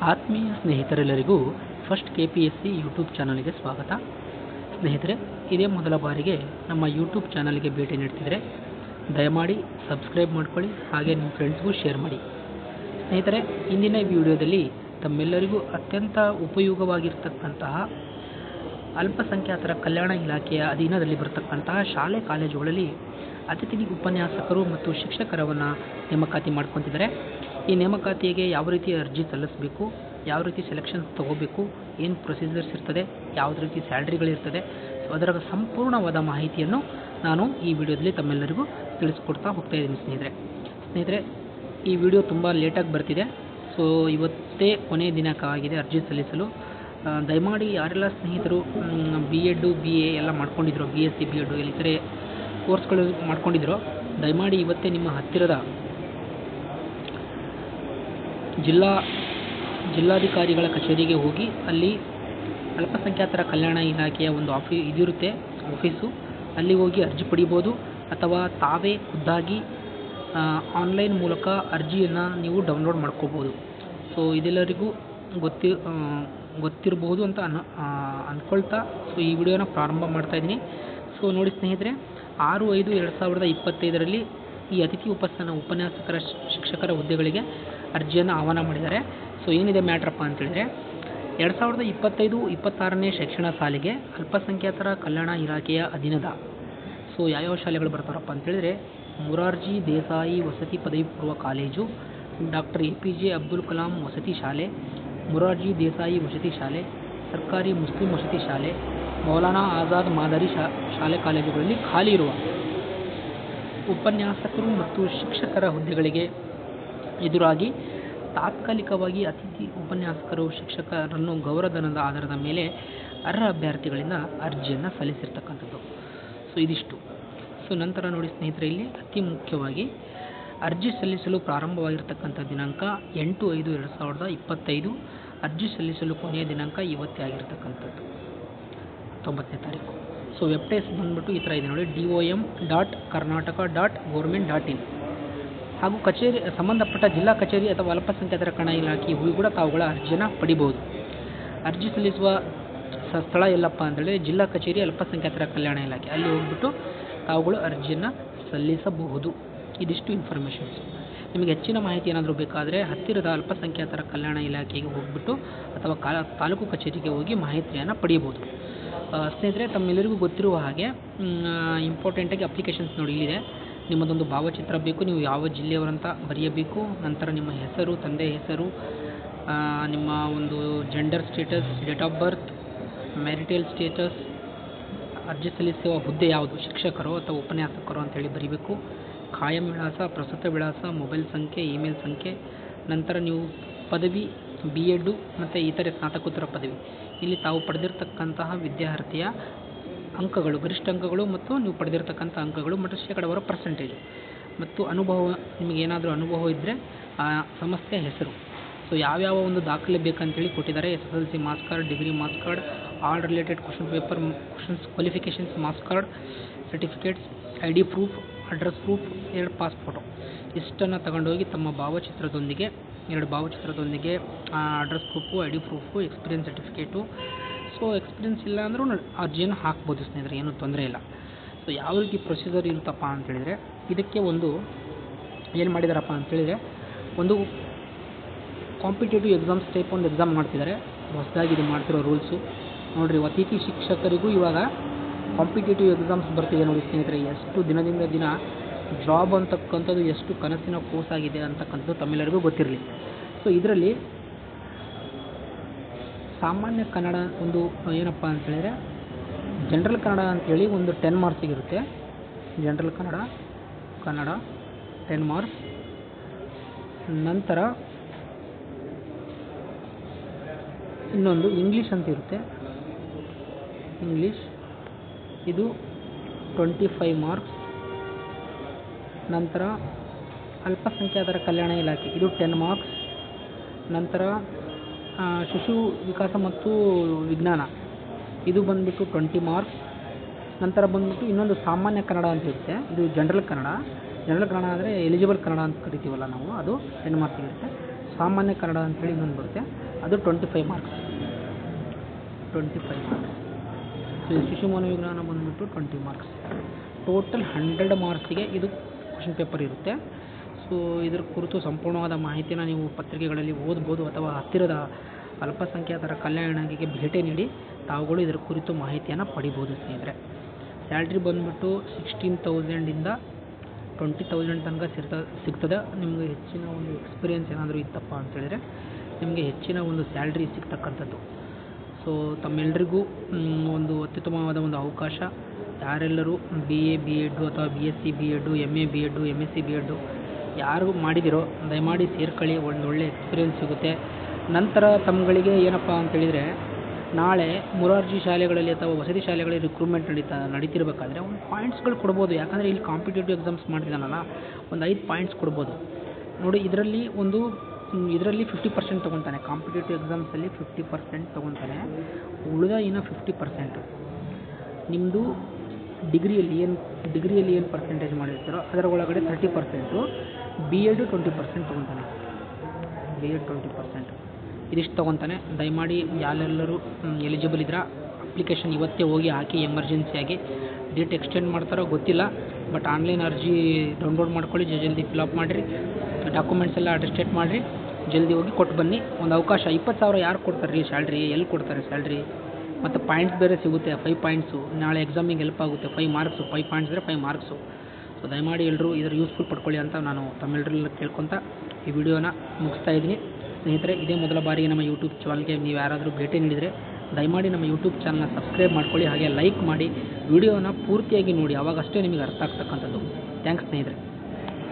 ಆತ್ಮೀಯ ಸ್ನೇಹಿತರೆಲ್ಲರಿಗೂ first KPSC YouTube ಚಾನಲ್ಗೆ ಸ್ವಾಗತ. ಸ್ನೇಹಿತರೆ, ಇದೇ ಮೊದಲ ಬಾರಿಗೆ ನಮ್ಮ ಯೂಟ್ಯೂಬ್ ಚಾನಲ್ಗೆ ಭೇಟಿ ನೀಡ್ತಿದ್ರೆ ದಯಮಾಡಿ ಸಬ್ಸ್ಕ್ರೈಬ್ ಮಾಡ್ಕೊಳ್ಳಿ, ಹಾಗೆ ನಿಮ್ಮ ಫ್ರೆಂಡ್ಸ್ಗೂ ಶೇರ್ ಮಾಡಿ. ಸ್ನೇಹಿತರೆ, ಇಂದಿನ ವಿಡಿಯೋದಲ್ಲಿ ತಮ್ಮೆಲ್ಲರಿಗೂ ಅತ್ಯಂತ ಉಪಯೋಗವಾಗಿರ್ತಕ್ಕಂತಹ ಅಲ್ಪಸಂಖ್ಯಾತರ ಕಲ್ಯಾಣ ಇಲಾಖೆಯ ಅಧೀನದಲ್ಲಿ ಬರತಕ್ಕಂತಹ ಶಾಲೆ ಕಾಲೇಜುಗಳಲ್ಲಿ ಅತಿಥಿ ಉಪನ್ಯಾಸಕರು ಮತ್ತು ಶಿಕ್ಷಕರನ್ನು ನೇಮಕಾತಿ ಮಾಡ್ಕೊತಿದ್ದಾರೆ. ಈ ನೇಮಕಾತಿಗೆ ಯಾವ ರೀತಿ ಅರ್ಜಿ ಸಲ್ಲಿಸಬೇಕು, ಯಾವ ರೀತಿ ಸೆಲೆಕ್ಷನ್ಸ್ ತಗೋಬೇಕು, ಏನು ಪ್ರೊಸೀಜರ್ಸ್ ಇರ್ತದೆ, ಯಾವುದೇ ರೀತಿ ಸ್ಯಾಲ್ರಿಗಳಿರ್ತದೆ, ಸೊ ಅದರ ಸಂಪೂರ್ಣವಾದ ಮಾಹಿತಿಯನ್ನು ನಾನು ಈ ವಿಡಿಯೋದಲ್ಲಿ ತಮ್ಮೆಲ್ಲರಿಗೂ ತಿಳಿಸ್ಕೊಡ್ತಾ ಹೋಗ್ತಾ ಇದ್ದೀನಿ. ಸ್ನೇಹಿತರೆ, ಈ ವಿಡಿಯೋ ತುಂಬ ಲೇಟಾಗಿ ಬರ್ತಿದೆ. ಸೊ ಇವತ್ತೇ ಕೊನೆಯ ದಿನಾಂಕವಾಗಿದೆ ಅರ್ಜಿ ಸಲ್ಲಿಸಲು. ದಯಮಾಡಿ ಯಾರೆಲ್ಲ ಸ್ನೇಹಿತರು B.Ed BA ಎಲ್ಲ ಮಾಡ್ಕೊಂಡಿದ್ರು, BSc B.Ed ಇತರೆ ಕೋರ್ಸ್ಗಳು ಮಾಡ್ಕೊಂಡಿದ್ರು, ದಯಮಾಡಿ ಇವತ್ತೇ ನಿಮ್ಮ ಹತ್ತಿರದ ಜಿಲ್ಲಾಧಿಕಾರಿಗಳ ಕಚೇರಿಗೆ ಹೋಗಿ ಅಲ್ಲಿ ಅಲ್ಪಸಂಖ್ಯಾತರ ಕಲ್ಯಾಣ ಇಲಾಖೆಯ ಒಂದು ಆಫೀಸು, ಅಲ್ಲಿ ಹೋಗಿ ಅರ್ಜಿ ಪಡಿಬೋದು. ಅಥವಾ ತಾವೇ ಖುದ್ದಾಗಿ ಆನ್ಲೈನ್ ಮೂಲಕ ಅರ್ಜಿಯನ್ನು ನೀವು ಡೌನ್ಲೋಡ್ ಮಾಡ್ಕೋಬೋದು. ಸೊ ಇದೆಲ್ಲರಿಗೂ ಗೊತ್ತಿರಬಹುದು ಅಂತ ಅಂದ್ಕೊಳ್ತಾ ಸೊ ಈ ವಿಡಿಯೋನ ಪ್ರಾರಂಭ ಮಾಡ್ತಾ ಇದ್ದೀನಿ. ಸೊ ನೋಡಿ ಸ್ನೇಹಿತರೆ, 6/5/2025 ಈ ಅತಿಥಿ ಉಪನ್ಯಾಸಕರ ಶಿಕ್ಷಕರ ಹುದ್ದೆಗಳಿಗೆ ಅರ್ಜಿಯನ್ನು ಆಹ್ವಾನ ಮಾಡಿದ್ದಾರೆ. ಸೊ ಏನಿದೆ ಮ್ಯಾಟ್ರಪ್ಪ ಅಂತೇಳಿದರೆ, 2025-26ನೇ ಶೈಕ್ಷಣಿಕ ಸಾಲಿಗೆ ಅಲ್ಪಸಂಖ್ಯಾತರ ಕಲ್ಯಾಣ ಇಲಾಖೆಯ ಅಧೀನದ ಸೊ ಯಾವ್ಯಾವ ಶಾಲೆಗಳು ಬರ್ತಾರಪ್ಪ ಅಂತೇಳಿದರೆ, ಮೊರಾರ್ಜಿ ದೇಸಾಯಿ ವಸತಿ ಪದವಿ ಪೂರ್ವ college, doctor APJ Abdul Kalam ವಸತಿ ಶಾಲೆ, ಮೊರಾರ್ಜಿ ದೇಸಾಯಿ ವಸತಿ ಶಾಲೆ, ಸರ್ಕಾರಿ ಮುಸ್ಲಿಂ ವಸತಿ ಶಾಲೆ, ಮೌಲಾನಾ ಆಜಾದ್ ಮಾದರಿ ಶಾಲೆ ಕಾಲೇಜುಗಳಲ್ಲಿ ಖಾಲಿ ಇರುವ ಉಪನ್ಯಾಸಕರು ಮತ್ತು ಶಿಕ್ಷಕರ ಹುದ್ದೆಗಳಿಗೆ ಎದುರಾಗಿ ತಾತ್ಕಾಲಿಕವಾಗಿ ಅತಿಥಿ ಉಪನ್ಯಾಸಕರು ಶಿಕ್ಷಕರನ್ನು ಗೌರವಧನದ ಆಧಾರದ ಮೇಲೆ ಅರ್ಹ ಅಭ್ಯರ್ಥಿಗಳಿಂದ ಅರ್ಜಿಯನ್ನು ಸಲ್ಲಿಸಿರ್ತಕ್ಕಂಥದ್ದು. ಸೊ ಇದಿಷ್ಟು. ಸೊ ನಂತರ ನೋಡಿ ಸ್ನೇಹಿತರೆ, ಇಲ್ಲಿ ಅತಿ ಮುಖ್ಯವಾಗಿ ಅರ್ಜಿ ಸಲ್ಲಿಸಲು ಪ್ರಾರಂಭವಾಗಿರ್ತಕ್ಕಂಥ ದಿನಾಂಕ 8/5/2025. ಅರ್ಜಿ ಸಲ್ಲಿಸಲು ಕೊನೆಯ ದಿನಾಂಕ ಇವತ್ತೇ ಆಗಿರ್ತಕ್ಕಂಥದ್ದು, 9ನೇ ತಾರೀಕು. ಸೊ ವೆಬ್ಸೈಟ್ಸ್ ಬಂದುಬಿಟ್ಟು ಈ ಥರ ಇದೆ ನೋಡಿ, DOM.karnataka.government.in. ಹಾಗೂ ಸಂಬಂಧಪಟ್ಟ ಜಿಲ್ಲಾ ಕಚೇರಿ ಅಥವಾ ಅಲ್ಪಸಂಖ್ಯಾತರ ಕಲ್ಯಾಣ ಇಲಾಖೆ ಹೋಗಿ ಕೂಡ ತಾವುಗಳ ಅರ್ಜಿಯನ್ನು ಪಡಿಬೋದು. ಅರ್ಜಿ ಸಲ್ಲಿಸುವ ಸ್ಥಳ ಎಲ್ಲಪ್ಪ ಅಂತೇಳಿ ಜಿಲ್ಲಾ ಕಚೇರಿ ಅಲ್ಪಸಂಖ್ಯಾತರ ಕಲ್ಯಾಣ ಇಲಾಖೆ, ಅಲ್ಲಿ ಹೋಗ್ಬಿಟ್ಟು ತಾವುಗಳು ಅರ್ಜಿಯನ್ನು ಸಲ್ಲಿಸಬಹುದು. ಇದಿಷ್ಟು ಇನ್ಫಾರ್ಮೇಷನ್ಸ್. ನಿಮಗೆ ಹೆಚ್ಚಿನ ಮಾಹಿತಿ ಏನಾದರೂ ಬೇಕಾದರೆ ಹತ್ತಿರದ ಅಲ್ಪಸಂಖ್ಯಾತರ ಕಲ್ಯಾಣ ಇಲಾಖೆಗೆ ಹೋಗ್ಬಿಟ್ಟು ಅಥವಾ ತಾಲೂಕು ಕಚೇರಿಗೆ ಹೋಗಿ ಮಾಹಿತಿಯನ್ನು ಪಡೆಯಬಹುದು. ಸ್ನೇಹಿತರೆ, ತಮ್ಮೆಲ್ಲರಿಗೂ ಗೊತ್ತಿರುವ ಹಾಗೆ ಇಂಪಾರ್ಟೆಂಟಾಗಿ ಅಪ್ಲಿಕೇಶನ್ಸ್ ನೋಡಿ ಇಲ್ಲಿದೆ. ನಿಮ್ಮದೊಂದು ಭಾವಚಿತ್ರ ಬೇಕು, ನೀವು ಯಾವ ಜಿಲ್ಲೆಯವರಂತ ಬರೆಯಬೇಕು. ನಂತರ ನಿಮ್ಮ ಹೆಸರು, ತಂದೆ ಹೆಸರು, ನಿಮ್ಮ ಒಂದು gender status, date of birth, marital status, ಅರ್ಜಿ ಸಲ್ಲಿಸುವ ಹುದ್ದೆ ಯಾವುದು, ಶಿಕ್ಷಕರು ಅಥವಾ ಉಪನ್ಯಾಸಕರು ಅಂತೇಳಿ ಬರೀಬೇಕು. ಖಾಯಂ ವಿಳಾಸ, ಪ್ರಸ್ತುತ ವಿಳಾಸ, ಮೊಬೈಲ್ ಸಂಖ್ಯೆ, ಇಮೇಲ್ ಸಂಖ್ಯೆ. ನಂತರ ನೀವು ಪದವಿ B.Ed ಮತ್ತು ಇತರೆ ಸ್ನಾತಕೋತ್ತರ ಪದವಿ, ಇಲ್ಲಿ ತಾವು ಪಡೆದಿರ್ತಕ್ಕಂತಹ ವಿದ್ಯಾರ್ಥಿಯ ಅಂಕಗಳು, ಗರಿಷ್ಠ ಅಂಕಗಳು ಮತ್ತು ನೀವು ಪಡೆದಿರ್ತಕ್ಕಂಥ ಅಂಕಗಳು ಮತ್ತು ಶೇಕಡಾವಾರು ಪರ್ಸೆಂಟೇಜು ಮತ್ತು ಅನುಭವ, ನಿಮಗೇನಾದರೂ ಅನುಭವ ಇದ್ದರೆ ಆ ಸಂಸ್ಥೆಯ ಹೆಸರು. ಸೊ ಯಾವ್ಯಾವ ಒಂದು ದಾಖಲೆ ಬೇಕಂತೇಳಿ ಕೊಟ್ಟಿದ್ದಾರೆ. SSLC marks card, degree marks card, all related question paper, questions qualifications marks card, certificates, ID proof, address proof, 2 pass photo ಇಷ್ಟನ್ನು ತಗೊಂಡೋಗಿ ತಮ್ಮ ಭಾವಚಿತ್ರದೊಂದಿಗೆ, 2 ಭಾವಚಿತ್ರದೊಂದಿಗೆ address proof, ID proof, experience certificate. So experience ಇಲ್ಲ ಅಂದರೂ ಅರ್ಜಿಯನ್ನು ಹಾಕ್ಬೋದು ಸ್ನೇಹಿತರೆ, ಏನೂ ತೊಂದರೆ ಇಲ್ಲ. ಸೊ ಯಾವ ರೀತಿ ಪ್ರೊಸೀಜರ್ ಇರುತ್ತಪ್ಪ ಅಂತೇಳಿದರೆ, ಇದಕ್ಕೆ ಒಂದು ಏನು ಮಾಡಿದಾರಪ್ಪ ಅಂತೇಳಿದರೆ, ಒಂದು ಕಾಂಪಿಟೇಟಿವ್ ಎಕ್ಸಾಮ್ಸ್ ಟೈಪ್ ಒಂದು ಎಕ್ಸಾಮ್ ಮಾಡ್ತಿದ್ದಾರೆ. ಹೊಸದಾಗಿ ಇದು ಮಾಡ್ತಿರೋ ರೂಲ್ಸು ನೋಡಿರಿ. ಅತಿಥಿ ಶಿಕ್ಷಕರಿಗೂ ಇವಾಗ ಕಾಂಪಿಟೇಟಿವ್ ಎಕ್ಸಾಮ್ಸ್ ಬರ್ತಿದೆ ನೋಡಿ ಸ್ನೇಹಿತರೆ. ಎಷ್ಟು ದಿನದಿಂದ ದಿನ ಜಾಬ್ ಅಂತಕ್ಕಂಥದ್ದು ಎಷ್ಟು ಕನಸಿನ ಕೂಸಾಗಿದೆ ಅಂತಕ್ಕಂಥದ್ದು ತಮ್ಮೆಲ್ಲರಿಗೂ ಗೊತ್ತಿರಲಿ. ಸೊ ಇದರಲ್ಲಿ ಸಾಮಾನ್ಯ ಕನ್ನಡ ಒಂದು ಏನಪ್ಪ ಅಂತೇಳಿದರೆ, ಜನರಲ್ ಕನ್ನಡ ಅಂತೇಳಿ ಒಂದು 10 ಮಾರ್ಕ್ಸಿಗಿರುತ್ತೆ. General Kannada 10 marks. ನಂತರ ಇನ್ನೊಂದು ಇಂಗ್ಲೀಷ್ ಅಂತ ಇರುತ್ತೆ. ಇಂಗ್ಲೀಷ್ ಇದು 25 ಮಾರ್ಕ್ಸ್. ನಂತರ ಅಲ್ಪಸಂಖ್ಯಾತರ ಕಲ್ಯಾಣ ಇಲಾಖೆ ಇದು 10 ಮಾರ್ಕ್ಸ್. ನಂತರ ಶಿಶು ವಿಕಾಸ ಮತ್ತು ವಿಜ್ಞಾನ ಇದು ಬಂದುಬಿಟ್ಟು 20 ಮಾರ್ಕ್ಸ್. ನಂತರ ಬಂದುಬಿಟ್ಟು ಇನ್ನೊಂದು ಸಾಮಾನ್ಯ ಕನ್ನಡ ಅಂತ ಇರುತ್ತೆ, ಇದು ಜನರಲ್ ಕನ್ನಡ ಅಂದರೆ ಎಲಿಜಿಬಲ್ ಕನ್ನಡ ಅಂತ ಕರಿತೀವಲ್ಲ ನಾವು, ಅದು 10 ಮಾರ್ಕ್ಸ್ ಇರುತ್ತೆ. ಸಾಮಾನ್ಯ ಕನ್ನಡ ಅಂತೇಳಿ ಇನ್ನೊಂದು ಬರುತ್ತೆ. ಅದು 25 ಮಾರ್ಕ್ಸ್. ಸೊ ಶಿಶು ಮನೋವಿಜ್ಞಾನ ಬಂದುಬಿಟ್ಟು 20 ಮಾರ್ಕ್ಸ್. ಟೋಟಲ್ 100 ಮಾರ್ಕ್ಸಿಗೆ ಇದು ಕ್ವಶನ್ ಪೇಪರ್ ಇರುತ್ತೆ. ಸೊ ಇದರ ಕುರಿತು ಸಂಪೂರ್ಣವಾದ ಮಾಹಿತಿನ ನೀವು ಪತ್ರಿಕೆಗಳಲ್ಲಿ ಓದ್ಬೋದು ಅಥವಾ ಹತ್ತಿರದ ಅಲ್ಪಸಂಖ್ಯಾತರ ಕಲ್ಯಾಣ ಇಲಾಖೆಗೆ ಭೇಟಿ ನೀಡಿ ತಾವುಗಳು ಇದರ ಕುರಿತು ಮಾಹಿತಿಯನ್ನು ಪಡಿಬೋದು ಸ್ನೇಹಿತರೆ. ಸ್ಯಾಲ್ರಿ ಬಂದುಬಿಟ್ಟು 16,000 20,000 ತನಕ ಸಿಗ್ತದೆ. ನಿಮಗೆ ಹೆಚ್ಚಿನ ಒಂದು ಎಕ್ಸ್ಪೀರಿಯೆನ್ಸ್ ಏನಾದರೂ ಇತ್ತಪ್ಪ ಅಂತೇಳಿದರೆ ನಿಮಗೆ ಹೆಚ್ಚಿನ ಒಂದು ಸ್ಯಾಲ್ರಿ ಸಿಗ್ತಕ್ಕಂಥದ್ದು. ಸೊ ತಮ್ಮೆಲ್ಲರಿಗೂ ಒಂದು ಅತ್ಯುತ್ತಮವಾದ ಒಂದು ಅವಕಾಶ. ಯಾರೆಲ್ಲರೂ BA B.Ed ಅಥವಾ BSc B.Ed MA B.Ed MSc B.Ed ಯಾರು ಮಾಡಿದಿರೋ ದಯಮಾಡಿ ಸೇರ್ಕೊಳ್ಳಿ. ಒಳ್ಳೆ ಎಕ್ಸ್ಪೀರಿಯೆನ್ಸ್ ಸಿಗುತ್ತೆ. ನಂತರ ತಮ್ಮಗಳಿಗೆ ಏನಪ್ಪ ಅಂತೇಳಿದರೆ ನಾಳೆ ಮೊರಾರ್ಜಿ ಶಾಲೆಗಳಲ್ಲಿ ಅಥವಾ ವಸತಿ ಶಾಲೆಗಳಲ್ಲಿ ರಿಕ್ರೂಟ್ಮೆಂಟ್ ನಡೀತಿರ್ಬೇಕಾದ್ರೆ ಒಂದು ಪಾಯಿಂಟ್ಸ್ಗಳು ಕೊಡ್ಬೋದು. ಯಾಕಂದರೆ ಇಲ್ಲಿ ಕಾಂಪಿಟೇಟಿವ್ ಎಕ್ಸಾಮ್ಸ್ ಮಾಡ್ತಿದ್ದಾನಲ್ಲ, ಒಂದು 5 ಪಾಯಿಂಟ್ಸ್ ಕೊಡ್ಬೋದು ನೋಡಿ. ಇದರಲ್ಲಿ 50% ತೊಗೊತಾನೆ. ಕಾಂಪಿಟೇಟಿವ್ ಎಕ್ಸಾಮ್ಸಲ್ಲಿ 50% ತೊಗೊತಾನೆ. ಉಳಿದ ಇನ್ನು 50% ನಿಮ್ಮದು ಡಿಗ್ರಿಯಲ್ಲಿ ಏನು ಪರ್ಸೆಂಟೇಜ್ ಮಾಡಿರ್ತಾರೋ ಅದರ ಒಳಗಡೆ 30%, B.Ed 20% ತೊಗೊತಾನೆ. B.Ed 20% ಇದಿಷ್ಟು ತೊಗೊತಾನೆ. ದಯಮಾಡಿ ಯಾರೆಲ್ಲರೂ ಎಲಿಜಿಬಲ್ ಇದ್ರೆ ಅಪ್ಲಿಕೇಶನ್ ಇವತ್ತೇ ಹೋಗಿ ಹಾಕಿ. ಎಮರ್ಜೆನ್ಸಿಯಾಗಿ ಡೇಟ್ ಎಕ್ಸ್ಟೆಂಡ್ ಮಾಡ್ತಾರೋ ಗೊತ್ತಿಲ್ಲ, ಬಟ್ ಆನ್ಲೈನ್ ಅರ್ಜಿ ಡೌನ್ಲೋಡ್ ಮಾಡ್ಕೊಳ್ಳಿ. ಜಲ್ದಿ ಫಿಲಪ್ ಮಾಡಿರಿ. ಡಾಕ್ಯುಮೆಂಟ್ಸ್ ಎಲ್ಲ ಅಟೆಸ್ಟೇಟ್ ಮಾಡಿರಿ. ಜಲ್ದಿ ಹೋಗಿ ಕೊಟ್ಟು ಬನ್ನಿ. ಒಂದು ಅವಕಾಶ. 20,000 ಯಾರು ಕೊಡ್ತಾರೆ ರೀ ಸ್ಯಾಲ್ರಿ? ಎಲ್ಲಿ ಕೊಡ್ತಾರೆ ಸ್ಯಾಲ್ರಿ? ಮತ್ತು ಪಾಯಿಂಟ್ಸ್ ಬೇರೆ ಸಿಗುತ್ತೆ. 5 ಪಾಯಿಂಟ್ಸು ನಾಳೆ ಎಕ್ಸಾಮಿಗೆ ಹೆಲ್ಪ್ ಆಗುತ್ತೆ. 5 ಮಾರ್ಕ್ಸು 5 ಪಾಯಿಂಟ್ಸ್ ಇದ್ದರೆ 5 ಮಾರ್ಕ್ಸು. ಸೊ ದಯಮಾಡಿ ಎಲ್ಲರೂ ಇದರ ಯೂಸ್ಫುಲ್ ಪಡ್ಕೊಳ್ಳಿ ಅಂತ ನಾನು ತಮ್ಮೆಲ್ಲರೆಲ್ಲ ಕೇಳ್ಕೊತ ಈ ವಿಡಿಯೋನ ಮುಗಿಸ್ತಾ ಇದ್ದೀನಿ. ಸ್ನೇಹಿತರೆ, ಇದೇ ಮೊದಲ ಬಾರಿಗೆ ನಮ್ಮ ಯೂಟ್ಯೂಬ್ ಚಾನಲ್ಗೆ ನೀವು ಯಾರಾದರೂ ಭೇಟಿ ನೀಡಿದರೆ ದಯಮಾಡಿ ನಮ್ಮ ಯೂಟ್ಯೂಬ್ ಚಾನಲ್ನ ಸಬ್ಸ್ಕ್ರೈಬ್ ಮಾಡ್ಕೊಳ್ಳಿ. ಹಾಗೆ ಲೈಕ್ ಮಾಡಿ ವಿಡಿಯೋನ ಪೂರ್ತಿಯಾಗಿ ನೋಡಿ. ಆವಾಗಷ್ಟೇ ನಿಮಗೆ ಅರ್ಥ ಆಗ್ತಕ್ಕಂಥದ್ದು. ಥ್ಯಾಂಕ್ಸ್ ಸ್ನೇಹಿತರೆ.